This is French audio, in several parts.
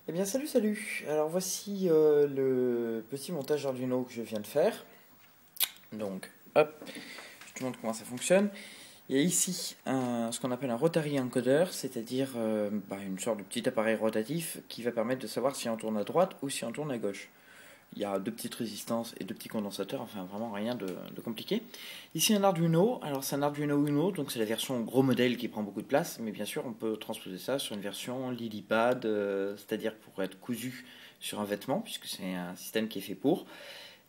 Eh bien salut. Alors voici le petit montage Arduino que je viens de faire. Donc hop, je te montre comment ça fonctionne. Il y a ici ce qu'on appelle un rotary encoder, c'est-à-dire une sorte de petit appareil rotatif qui va permettre de savoir si on tourne à droite ou si on tourne à gauche. Il y a deux petites résistances et deux petits condensateurs, enfin vraiment rien de compliqué. Ici un Arduino, alors c'est un Arduino Uno, donc c'est la version gros modèle qui prend beaucoup de place, mais bien sûr on peut transposer ça sur une version LilyPad, c'est-à-dire pour être cousu sur un vêtement, puisque c'est un système qui est fait pour,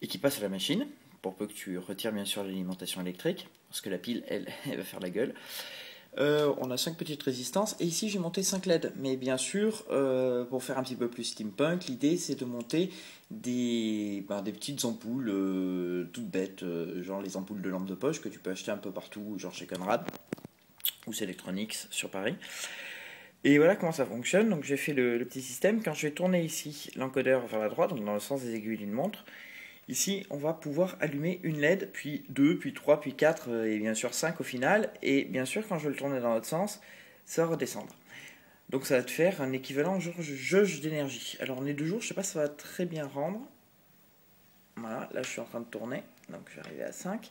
et qui passe à la machine, pour peu que tu retires bien sûr l'alimentation électrique, parce que la pile, elle, elle va faire la gueule. On a 5 petites résistances et ici j'ai monté 5 LED. Mais bien sûr, pour faire un petit peu plus steampunk, l'idée c'est de monter des petites ampoules toutes bêtes, genre les ampoules de lampe de poche que tu peux acheter un peu partout, genre chez Conrad ou Selectronics sur Paris. Et voilà comment ça fonctionne. Donc j'ai fait le petit système. Quand je vais tourner ici l'encodeur vers la droite, donc dans le sens des aiguilles d'une montre, ici, on va pouvoir allumer une LED, puis deux, puis trois, puis quatre, et bien sûr cinq au final. Et bien sûr, quand je vais le tourner dans l'autre sens, ça va redescendre. Donc ça va te faire un équivalent jauge d'énergie. Alors on est 2 jours, je sais pas si ça va très bien rendre. Voilà, là je suis en train de tourner, donc je vais arriver à 5.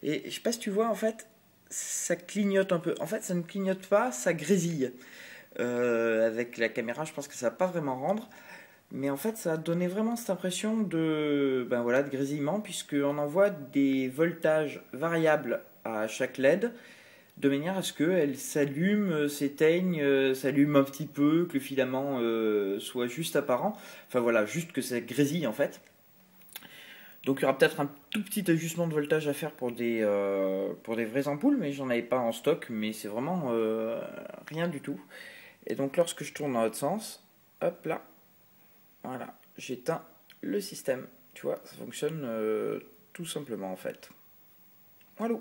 Et je sais pas si tu vois, en fait, ça clignote un peu. En fait, ça ne clignote pas, ça grésille. Avec la caméra, je pense que ça va pas vraiment rendre. Mais en fait, ça a donné vraiment cette impression de grésillement, puisqu'on envoie des voltages variables à chaque LED, de manière à ce qu'elle s'allume, s'éteigne, s'allume un petit peu, que le filament soit juste apparent. Enfin voilà, juste que ça grésille en fait. Donc il y aura peut-être un tout petit ajustement de voltage à faire pour des vraies ampoules, mais j'en avais pas en stock, mais c'est vraiment rien du tout. Et donc lorsque je tourne dans l'autre sens, hop là, voilà, j'éteins le système. Tu vois, ça fonctionne tout simplement en fait. Voilà.